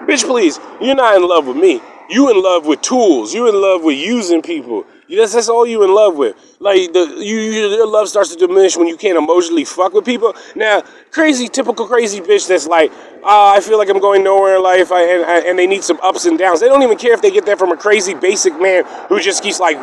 Bitch, please, you're not in love with me. You in love with tools. You in love with using people. That's all you in love with. Like your love starts to diminish when you can't emotionally fuck with people. Now, typical crazy bitch that's like, I feel like I'm going nowhere in life, and they need some ups and downs. They don't even care if they get that from a crazy basic man who just keeps like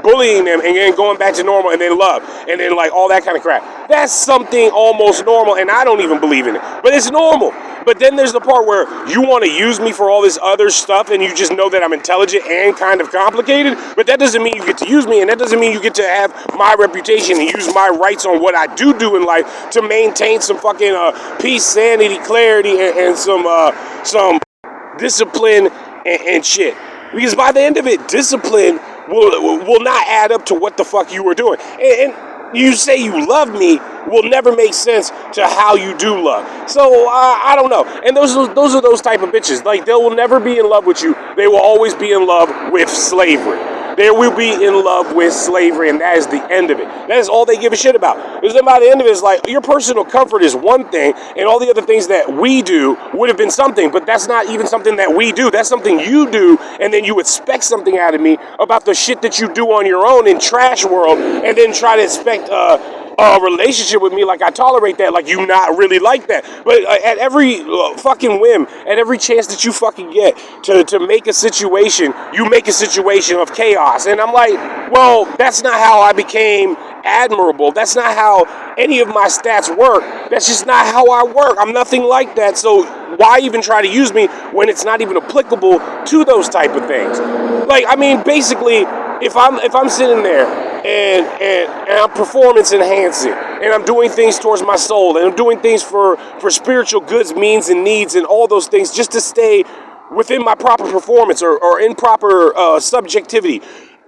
bullying them and then going back to normal and then love and then like all that kind of crap. That's something almost normal, and I don't even believe in it, but it's normal. But then there's the part where you want to use me for all this other stuff and you just know that I'm intelligent and kind of complicated, but that doesn't mean you get to use me, and that doesn't mean you get to have my reputation and use my rights on what I do in life to maintain some fucking peace, sanity, clarity, and some discipline and shit. Because by the end of it, discipline will not add up to what the fuck you were doing. And you say you love me will never make sense to how you do love. So I don't know. And those are those type of bitches. Like, they will never be in love with you. They will always be in love with slavery. They will be in love with slavery, and that is the end of it. That is all they give a shit about. Because then by the end of it, it's like, your personal comfort is one thing, and all the other things that we do would have been something, but that's not even something that we do. That's something you do, and then you expect something out of me about the shit that you do on your own in trash world, and then try to expect a relationship with me like I tolerate that, like you not really like that. But at every fucking whim, at every chance that you fucking get to make a situation, you make a situation of chaos. And I'm like, well, that's not how I became admirable. That's not how any of my stats work. That's just not how I work. I'm nothing like that. So why even try to use me when it's not even applicable to those type of things? Like, I mean, basically, if I'm sitting there and I'm performance enhancing and I'm doing things towards my soul and I'm doing things for spiritual goods, means, and needs and all those things just to stay within my proper performance or in proper subjectivity,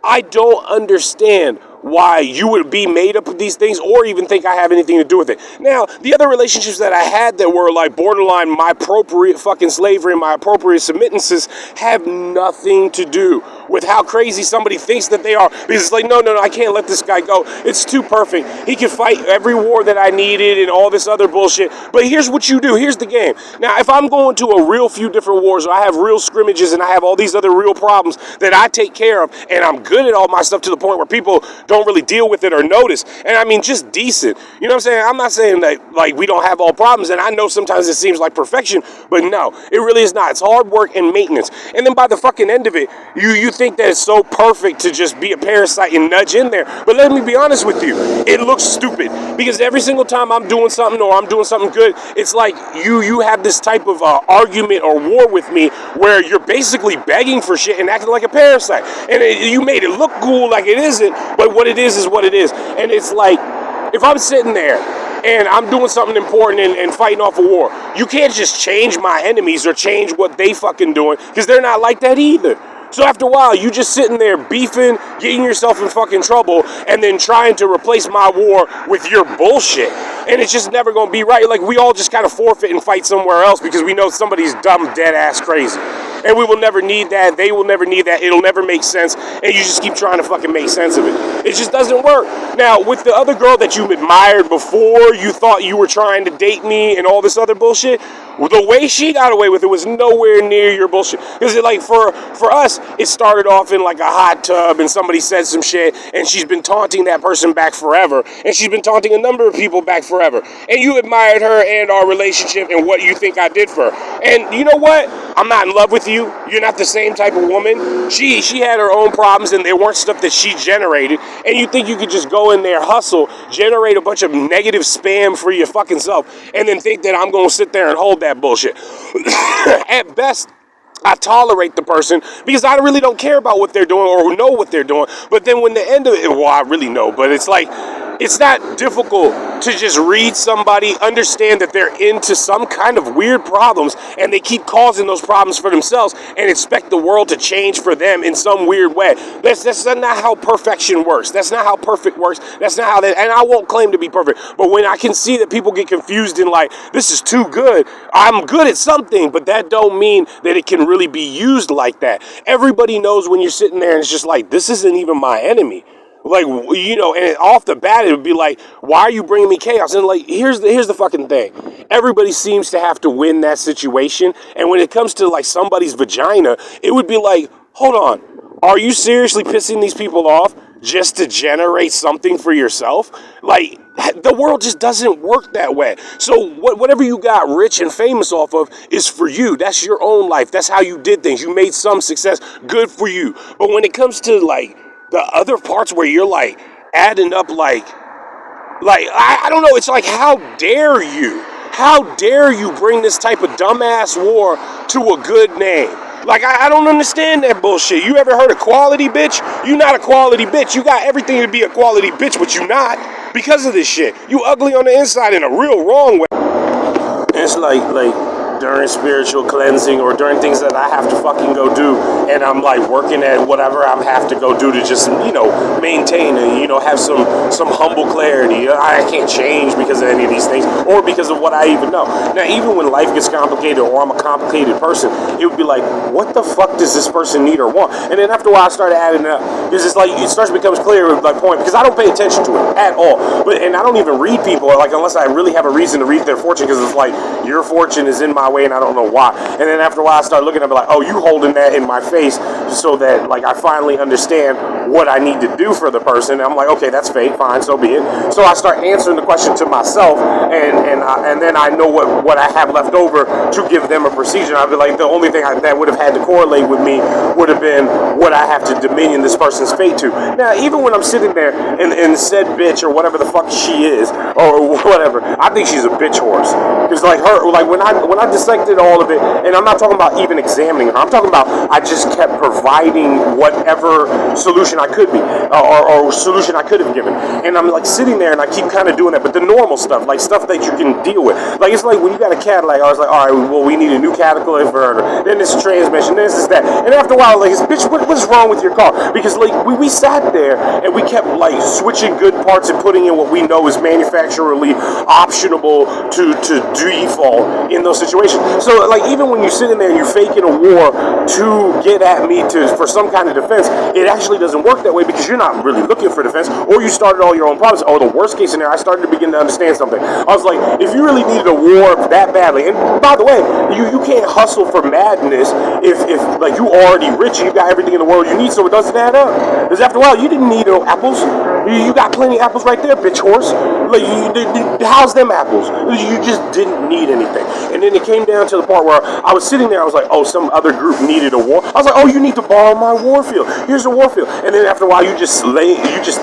I don't understand why you would be made up of these things or even think I have anything to do with it. Now, the other relationships that I had that were like borderline my appropriate fucking slavery and my appropriate submittances have nothing to do with how crazy somebody thinks that they are. Because it's like, no, I can't let this guy go. It's too perfect. He can fight every war that I needed and all this other bullshit. But here's what you do. Here's the game. Now, if I'm going to a real few different wars, or I have real scrimmages and I have all these other real problems that I take care of, and I'm good at all my stuff to the point where people don't really deal with it or notice. And I mean, just decent. You know what I'm saying? I'm not saying that like we don't have all problems, and I know sometimes it seems like perfection, but no, it really is not. It's hard work and maintenance. And then by the fucking end of it, you think that it's so perfect to just be a parasite and nudge in there. But let me be honest with you, it looks stupid because every single time I'm doing something or I'm doing something good, it's like you have this type of argument or war with me where you're basically begging for shit and acting like a parasite. And you made it look cool like it isn't, but what it is what it is. And it's like, if I'm sitting there and I'm doing something important and fighting off a war, you can't just change my enemies or change what they fucking doing, because they're not like that either. So after a while, you just sitting there beefing, getting yourself in fucking trouble, and then trying to replace my war with your bullshit. And it's just never going to be right. Like, we all just kind of forfeit and fight somewhere else because we know somebody's dumb, dead-ass crazy. And we will never need that. They will never need that. It'll never make sense. And you just keep trying to fucking make sense of it. It just doesn't work. Now, with the other girl that you admired before you thought you were trying to date me and all this other bullshit, the way she got away with it was nowhere near your bullshit. Because like for us, it started off in like a hot tub and somebody said some shit and she's been taunting that person back forever. And she's been taunting a number of people back forever. And you admired her and our relationship and what you think I did for her. And you know what? I'm not in love with you. You're not the same type of woman. She had her own problems and they weren't stuff that she generated. And you think you could just go in there, hustle, generate a bunch of negative spam for your fucking self, and then think that I'm going to sit there and hold that bullshit. At best, I tolerate the person because I really don't care about what they're doing or know what they're doing. But then when the end of it, well, I really know, but it's like, it's not difficult to just read somebody, understand that they're into some kind of weird problems, and they keep causing those problems for themselves and expect the world to change for them in some weird way. That's not how perfection works. That's not how perfect works. That's not how that, and I won't claim to be perfect, but when I can see that people get confused in like, this is too good, I'm good at something, but that don't mean that it can really be used like that. Everybody knows when you're sitting there and it's just like, this isn't even my enemy. Like, you know, and off the bat, it would be like, why are you bringing me chaos? And like, here's the fucking thing. Everybody seems to have to win that situation. And when it comes to like somebody's vagina, it would be like, hold on, are you seriously pissing these people off just to generate something for yourself? Like, the world just doesn't work that way. So whatever you got rich and famous off of is for you. That's your own life. That's how you did things. You made some success. Good for you. But when it comes to like the other parts where you're like adding up like I don't know, it's like how dare you? How dare you bring this type of dumbass war to a good name? Like, I don't understand that bullshit. You ever heard of quality, bitch? You not a quality bitch. You got everything to be a quality bitch, but you not because of this shit. You ugly on the inside in a real wrong way. And it's like during spiritual cleansing or during things that I have to fucking go do, and I'm like working at whatever I have to go do to just, you know, maintain and, you know, have some humble clarity. I can't change because of any of these things or because of what I even know. Now, even when life gets complicated or I'm a complicated person, it would be like, what the fuck does this person need or want? And then after a while I started adding it up, because it's like it starts to become clear with my point, because I don't pay attention to it at all. And I don't even read people like unless I really have a reason to read their fortune, because it's like your fortune is in my way and I don't know why. And then after a while I start looking at it like, oh, you holding that in my face so that like I finally understand what I need to do for the person. And I'm like, okay, that's fake, fine, so be it. So I start answering the question to myself, and then I know what I have left over to give them a procedure. I'd be like, the only thing that would have had to correlate with me would have been what I have to dominion this person's fate to. Now, even when I'm sitting there and said bitch or whatever the fuck she is or whatever, I think she's a bitch horse. Because like her, like when I dissected all of it, and I'm not talking about even examining her, I'm talking about I just kept providing whatever solution I could be or solution I could have given. And I'm like sitting there and I keep kind of doing that, but the normal stuff, like stuff that you can deal with. Like it's like when you got a Cadillac, I was like, all right, well, we need a new catalytic converter, then this transmission, then this is that. And after a while, like, bitch, what's wrong with your car? Because like we sat there and we kept like switching good parts and putting in what we know is manufacturerly optionable to default in those situations. So like even when you're sitting there and you're faking a war to get at me for some kind of defense, it actually doesn't work that way, because you're not really looking for defense, or you started all your own problems. Or the worst case scenario, I started to begin to understand something. I was like, if you really needed a war that badly, and by the way, you can't hustle for madness if like you already rich and you got everything in the world you need, so it doesn't add up. Because after a while, you didn't need no apples. You got plenty of apples right there, bitch horse. Like, how's them apples? You just didn't need anything. And then it came down to the part where I was sitting there, I was like, oh, some other group needed a war. I was like, oh, you need to borrow my war field. Here's a war field. And then after a while, you just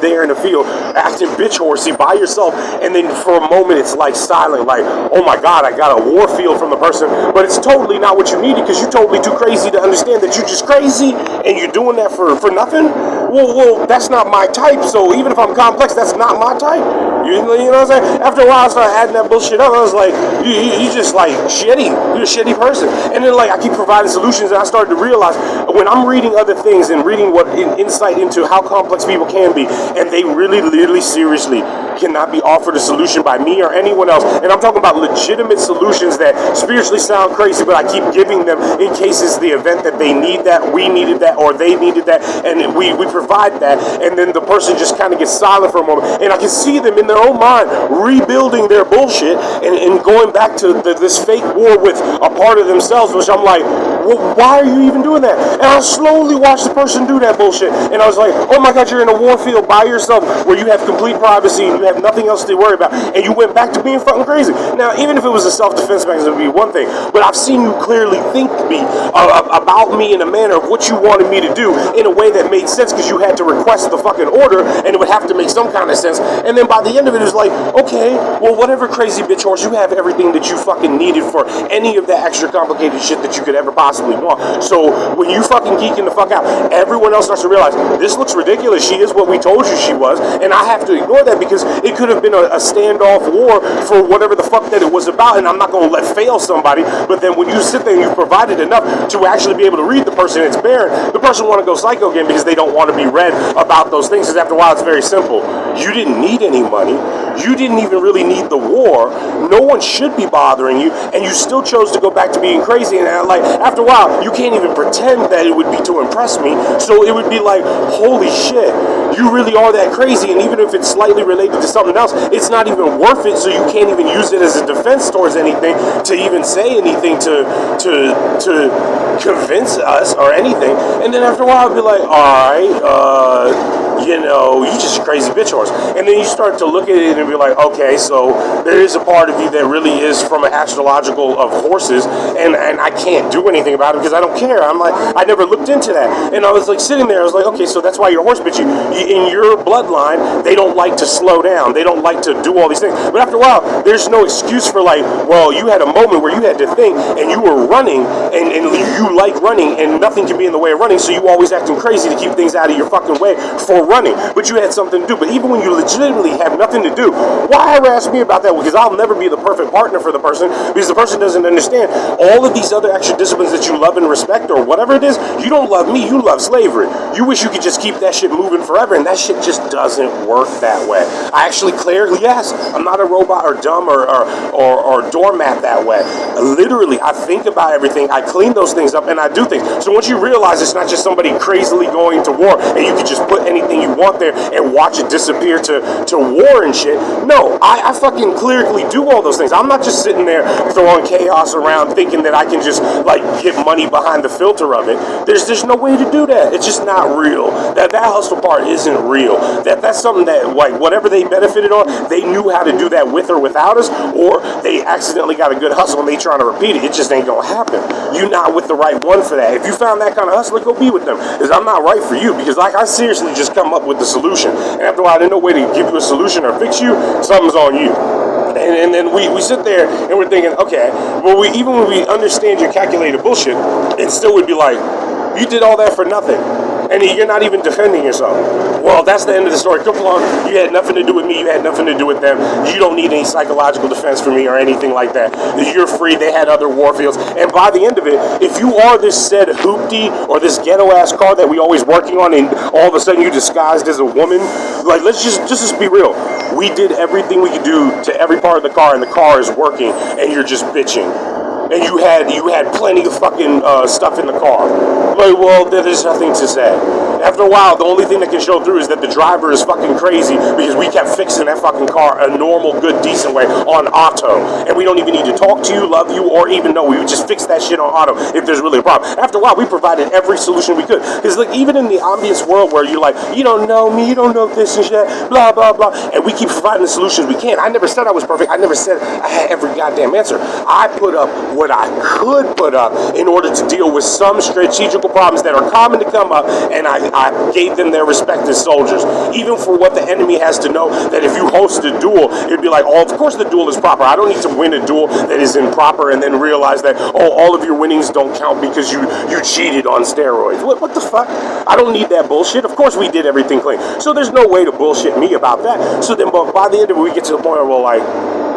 there in the field acting bitch horsey by yourself. And then for a moment, it's like silent, like, oh my God, I got a war field from the person. But it's totally not what you needed, because you're totally too crazy to understand that you're just crazy and you're doing that for nothing. Well, that's not my type. So even if I'm complex, that's not my type. You know what I'm saying? After a while, I started adding that bullshit up. I was like, you just like shitty. You're a shitty person. And then like I keep providing solutions, and I started to realize when I'm reading other things and reading what insight into how complex people can be, and they really, literally, seriously cannot be offered a solution by me or anyone else. And I'm talking about legitimate solutions that spiritually sound crazy, but I keep giving them in cases the event that they need that, we needed that, or they needed that, and we provide that. And then the person just kind of gets silent for a moment, and I can see them in their own mind rebuilding their bullshit and going back to this fake war with a part of themselves, which I'm like, well, why are you even doing that? And I slowly watched the person do that bullshit, and I was like, oh my God, you're in a war field by yourself where you have complete privacy and you have nothing else to worry about, and you went back to being fucking crazy. Now, even if it was a self-defense mechanism, it would be one thing, but I've seen you clearly think about me in a manner of what you wanted me to do in a way that made sense, because you had to request the fucking order, and it would have to make some kind of sense. And then by the end of it was like, okay, well, whatever, crazy bitch horse, you have everything that you fucking needed for any of that extra complicated shit that you could ever possibly want. So when you fucking geeking the fuck out, everyone else starts to realize, this looks ridiculous. She is what we told you she was, and I have to ignore that, because it could have been a standoff war for whatever the fuck that it was about, and I'm not going to let fail somebody. But then when you sit there and you've provided enough to actually be able to read the person, it's barren, the person want to go psycho again because they don't want to be read about those things. Because after a while, it's very simple. You didn't need any money. You didn't even really need the war. No one should be bothering you, and you still chose to go back to being crazy. And like after a while, you can't even pretend that it would be to impress me. So it would be like, holy shit, you really are that crazy. And even if it's slightly related to something else, it's not even worth it. So you can't even use it as a defense towards anything, to even say anything to convince us or anything. And then after a while, I'd be like, all right, you just crazy bitch horse. And then you start to look at it and be like, okay, so there is a part of you that really is from an astrological of horses, and I can't do anything about it because I don't care. I'm like, I never looked into that. And I was like sitting there, I was like, okay, so that's why you're a horse, bitch. In your bloodline, they don't like to slow down. They don't like to do all these things. But after a while, there's no excuse for like, well, you had a moment where you had to think and you were running and you like running and nothing can be in the way of running, so you always acting crazy to keep things out of your fucking way for running. But you had something to do. But even when you legitimately have nothing to do, why harass me about that? Because I'll never be the perfect partner for the person, because the person doesn't understand all of these other extra disciplines that you love and respect or whatever it is. You don't love me, you love slavery. You wish you could just keep that shit moving forever, and that shit just doesn't work that way. I actually clearly, yes, I'm not a robot or dumb or doormat that way. Literally, I think about everything, I clean those things up, and I do things. So once you realize it's not just somebody crazily going to war and you can just put anything you want there and watch it disappear to war and shit. No, I fucking clearly do all those things. I'm not just sitting there throwing chaos around thinking that I can just like get money behind the filter of it. There's no way to do that. It's just not real. That hustle part isn't real. That's something that like whatever they benefited on, they knew how to do that with or without us, or they accidentally got a good hustle and they trying to repeat it. It just ain't gonna happen. You're not with the right one for that. If you found that kind of hustler, go be with them. Because I'm not right for you. Because like I seriously just come up with the solution. And after a while, there's no way to give you a solution or fix you. Something's on you. And then we sit there and we're thinking, okay, well, even when we understand your calculated bullshit, it still would be like, you did all that for nothing. And you're not even defending yourself. Well, that's the end of the story. Come along, you had nothing to do with me, you had nothing to do with them. You don't need any psychological defense for me or anything like that. You're free, they had other war fields. And by the end of it, if you are this said hoopty or this ghetto-ass car that we always working on and all of a sudden you disguised as a woman, like let's just be real. We did everything we could do to every part of the car and the car is working and you're just bitching. And you had plenty of fucking stuff in the car. Like, well, there's nothing to say. After a while, the only thing that can show through is that the driver is fucking crazy because we kept fixing that fucking car a normal, good, decent way on auto. And we don't even need to talk to you, love you, or even know. We would just fix that shit on auto if there's really a problem. After a while, we provided every solution we could. Because like even in the ambience world where you're like, you don't know me, you don't know this and shit, blah, blah, blah. And we keep providing the solutions we can. I never said I was perfect. I never said I had every goddamn answer. I put up what I could put up in order to deal with some strategical problems that are common to come up, and I gave them their respect as soldiers. Even for what the enemy has to know, that if you host a duel, it'd be like, oh, of course the duel is proper. I don't need to win a duel that is improper and then realize that, oh, all of your winnings don't count because you cheated on steroids. What the fuck? I don't need that bullshit. Of course we did everything clean. So there's no way to bullshit me about that. So then but by the end of it, we get to the point where we're like,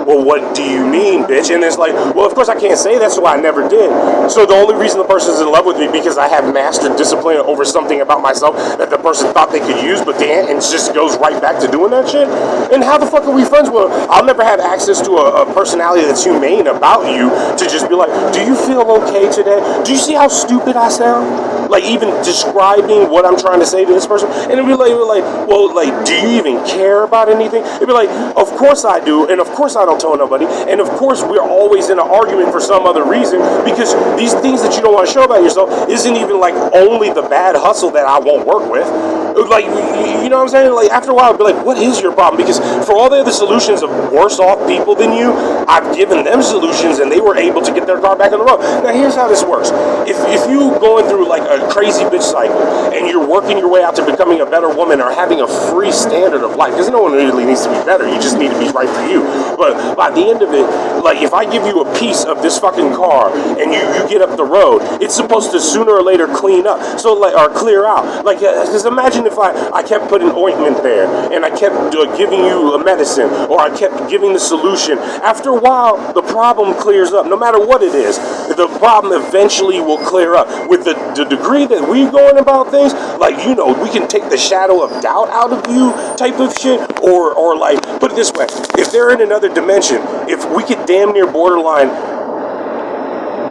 well, what do you mean, bitch? And it's like, well, of course I can't say that, so I never did. So the only reason the person's in love with me because I have mastered discipline over something about myself that the person thought they could use, but then it just goes right back to doing that shit. And how the fuck are we friends? Well, I'll never have access to a personality that's humane about you to just be like, do you feel okay today? Do you see how stupid I sound? Like even describing what I'm trying to say to this person, and it'd be like, well, like, do you even care about anything? It'd be like, of course I do, and of course I don't tell nobody, and of course we're always in an argument for some other reason because these things that you don't want to show about yourself isn't even like only the bad hustle that I won't work with. Like, you know what I'm saying? Like after a while, I'd be like, what is your problem? Because for all the other solutions of worse off people than you, I've given them solutions and they were able to get their car back on the road. Now here's how this works. If you going through like a crazy bitch cycle and you're working your way out to becoming a better woman or having a free standard of life, because no one really needs to be better, you just need to be right for you. But by the end of it, like if I give you a piece of this fucking car and you get up the road, it's supposed to sooner or later clean up, so like or clear out. Like, because imagine if I kept putting ointment there and I kept giving you a medicine or I kept giving the solution. After a while, the problem clears up. No matter what it is, the problem eventually will clear up. With the degree that we're going about things, like, you know, we can take the shadow of doubt out of you type of shit, or like, put it this way, if they're in another dimension, if we could damn near borderline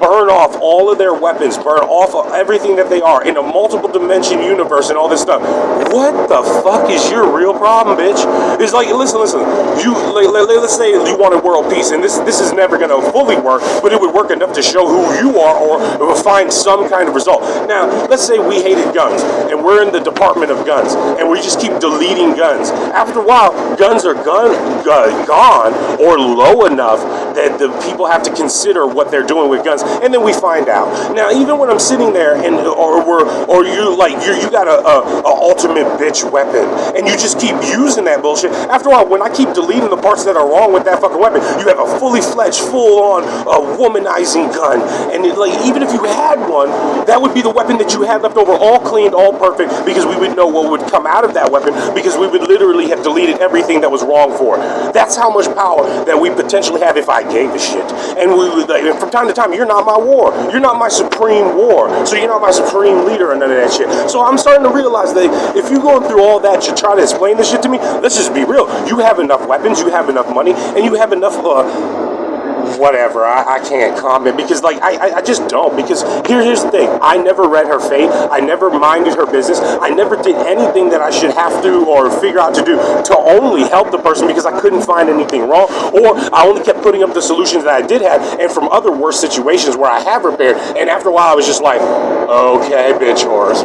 burn off all of their weapons, burn off of everything that they are in a multiple dimension universe and all this stuff. What the fuck is your real problem, bitch? It's like, listen. You let's say you wanted world peace, and this is never gonna fully work, but it would work enough to show who you are, or find some kind of result. Now, let's say we hated guns, and we're in the Department of Guns, and we just keep deleting guns. After a while, guns are gone or low enough that the people have to consider what they're doing with guns. And then we find out. Now, even when I'm sitting there and you got a ultimate bitch weapon, and you just keep using that bullshit. After a while, when I keep deleting the parts that are wrong with that fucking weapon, you have a fully fledged, full on womanizing gun. And even if you had one, that would be the weapon that you had left over, all cleaned, all perfect, because we would know what would come out of that weapon, because we would literally have deleted everything that was wrong for it. That's how much power that we potentially have if I gave a shit. And we would, from time to time, you're not my war. You're not my supreme war. So you're not my supreme leader or none of that shit. So I'm starting to realize that if you're going through all that to try to explain this shit to me, let's just be real. You have enough weapons, you have enough money, and you have enough whatever. I can't comment because I just don't, because here's the thing. I never read her fate. I never minded her business. I never did anything that I should have to or figure out to do to only help the person, because I couldn't find anything wrong, or I only kept putting up the solutions that I did have, and from other worse situations where I have repaired, and after a while I was just like, okay, bitch horse,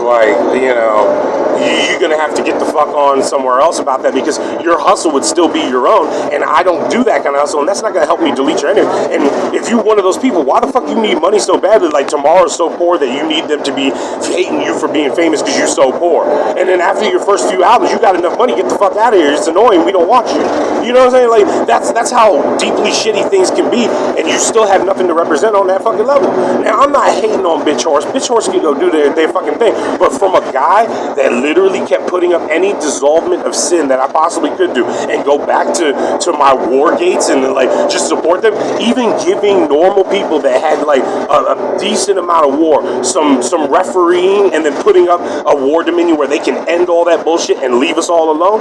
you're gonna have to get the fuck on somewhere else about that, because your hustle would still be your own, and I don't do that kind of hustle, and that's not gonna help me delete your energy. And if you're one of those people, why the fuck you need money so badly? Like, tomorrow's so poor that you need them to be hating you for being famous because you're so poor. And then after your first few albums, you got enough money, get the fuck out of here. It's annoying. We don't want you. You know what I'm saying? Like, that's how deeply shitty things can be, and you still have nothing to represent on that fucking level. Now, I'm not hating on Bitch Horse. Bitch Horse can go do their fucking thing. But from a guy that literally kept putting up any dissolvement of sin that I possibly could do, and go back to my war gates and just support them, even giving normal people that had a decent amount of war some refereeing, and then putting up a war dominion where they can end all that bullshit and leave us all alone,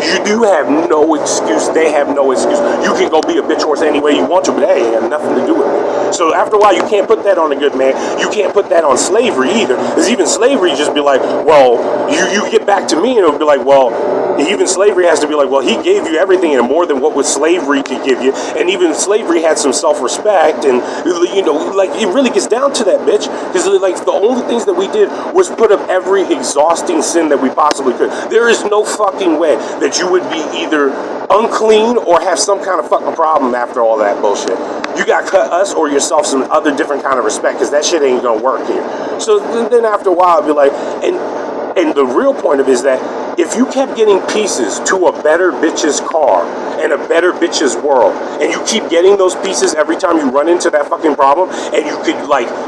you do have no excuse. They have no excuse. You can go be a bitch horse any way you want to, but that ain't got nothing to do with it. So after a while, you can't put that on a good man. You can't put that on slavery either, because even slavery just be like, well, you get back to me, and it'll be like, well, even slavery has to be like, well, he gave you everything and more than what slavery could give you. And even slavery had some self-respect, and it really gets down to that, bitch, because the only things that we did was put up every exhausting sin that we possibly could. There is no fucking way that you would be either unclean or have some kind of fucking problem after all that bullshit. You gotta cut us or yourself some other different kind of respect, because that shit ain't gonna work here. So then after a while, I'd be like, and the real point of it is that if you kept getting pieces to a better bitch's car and a better bitch's world, and you keep getting those pieces every time you run into that fucking problem, and you could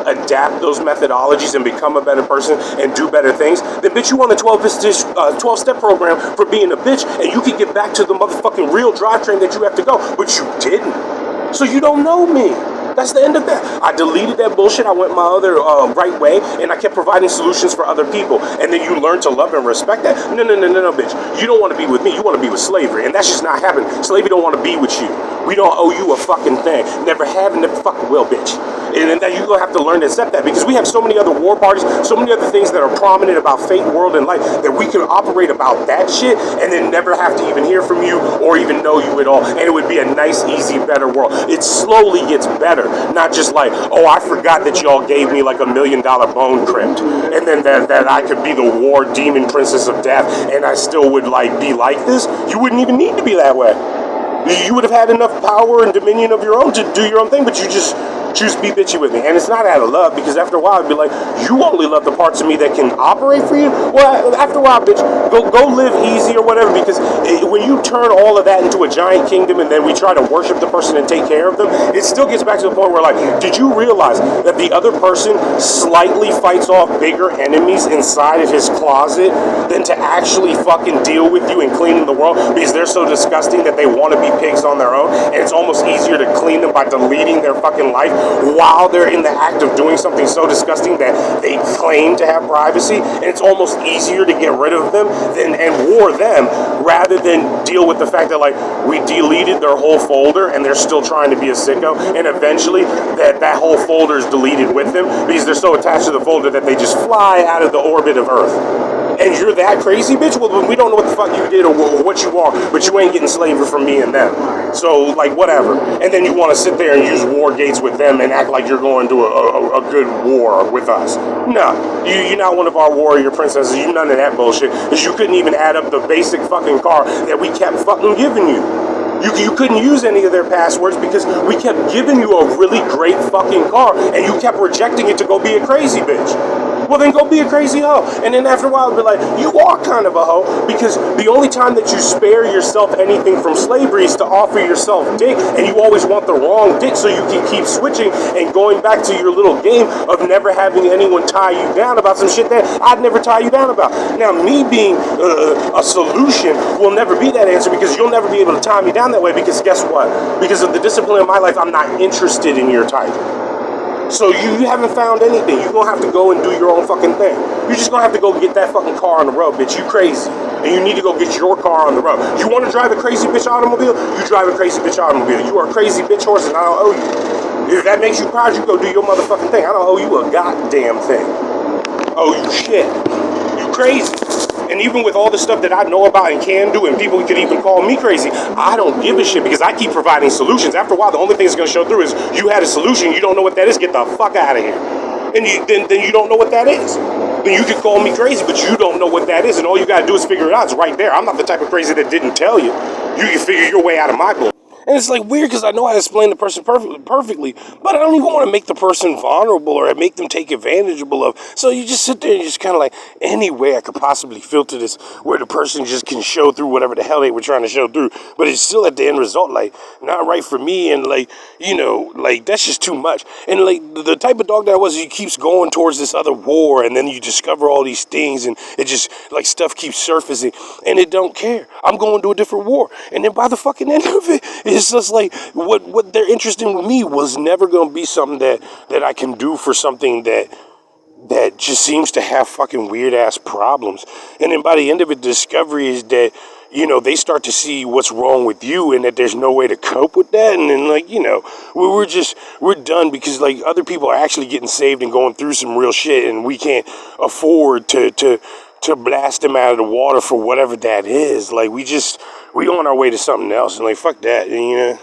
adapt those methodologies and become a better person and do better things, then bitch, you on the 12-step program for being a bitch, and you could get back to the motherfucking real drivetrain that you have to go, but you didn't. So you don't know me. That's the end of that. I deleted that bullshit. I went my other right way, and I kept providing solutions for other people. And then you learn to love and respect that. No, bitch. You don't want to be with me. You want to be with slavery, and that's just not happening. Slavery don't want to be with you. We don't owe you a fucking thing. Never have, and never fucking will, bitch. And that you're going to have to learn to accept that, because we have so many other war parties, so many other things that are prominent about fate, world, and life, that we can operate about that shit and then never have to even hear from you or even know you at all. And it would be a nice, easy, better world. It slowly gets better. Not just like, oh, I forgot that y'all gave me $1 million bone crypt, and then that I could be the war demon princess of death, and I still would be like this. You wouldn't even need to be that way. You would have had enough power and dominion of your own to do your own thing, but you just choose to be bitchy with me. And it's not out of love, because after a while I'd be like, you only love the parts of me that can operate for you? Well, after a while, bitch, go live easy or whatever, because when you turn all of that into a giant kingdom and then we try to worship the person and take care of them, it still gets back to the point where did you realize that the other person slightly fights off bigger enemies inside of his closet than to actually fucking deal with you and clean the world, because they're so disgusting that they want to be pigs on their own, and it's almost easier to clean them by deleting their fucking life while they're in the act of doing something so disgusting that they claim to have privacy, and it's almost easier to get rid of them and war them rather than deal with the fact that like we deleted their whole folder and they're still trying to be a sicko, and eventually that whole folder is deleted with them because they're so attached to the folder that they just fly out of the orbit of Earth. And you're that crazy, bitch? Well, we don't know what the fuck you did or what you are, but you ain't getting slavery from me and them. So, like, whatever. And then you want to sit there and use war gates with them and act like you're going to a good war with us. No, you're not one of our warrior princesses. You none of that bullshit. Because you couldn't even add up the basic fucking car that we kept fucking giving you. You couldn't use any of their passwords because we kept giving you a really great fucking car and you kept rejecting it to go be a crazy bitch. Well, then go be a crazy hoe. And then after a while, it'll be like, you are kind of a hoe because the only time that you spare yourself anything from slavery is to offer yourself dick, and you always want the wrong dick so you can keep switching and going back to your little game of never having anyone tie you down about some shit that I'd never tie you down about. Now, me being a solution will never be that answer because you'll never be able to tie me down that way because guess what? Because of the discipline of my life, I'm not interested in your type. So you haven't found anything. You're going to have to go and do your own fucking thing. You're just going to have to go get that fucking car on the road, bitch. You crazy. And you need to go get your car on the road. You want to drive a crazy bitch automobile? You drive a crazy bitch automobile. You are a crazy bitch horse and I don't owe you. If that makes you proud, you go do your motherfucking thing. I don't owe you a goddamn thing. Oh, you shit. You crazy. And even with all the stuff that I know about and can do, and people could even call me crazy, I don't give a shit because I keep providing solutions. After a while, the only thing that's going to show through is you had a solution, you don't know what that is, get the fuck out of here. And then you don't know what that is. Then you can call me crazy, but you don't know what that is, and all you got to do is figure it out. It's right there. I'm not the type of crazy that didn't tell you. You can figure your way out of my bull. And it's like weird because I know how to explain the person perfectly, but I don't even want to make the person vulnerable or make them take advantageable of. So you just sit there and just kind of like, any way I could possibly filter this where the person just can show through whatever the hell they were trying to show through. But it's still at the end result, like, not right for me. And like, you know, like, that's just too much. And like, the type of dog that I was, he keeps going towards this other war. And then you discover all these things and it just, like, stuff keeps surfacing. And it don't care. I'm going to a different war. And then by the fucking end of it, it's just like what they're interested in with me was never going to be something that I can do for something that just seems to have fucking weird ass problems. And then by the end of it, the discovery is that, you know, they start to see what's wrong with you and that there's no way to cope with that. And then, like, you know, we're done because, like, other people are actually getting saved and going through some real shit and we can't afford to blast them out of the water for whatever that is. Like, we on our way to something else and, like, fuck that, you know.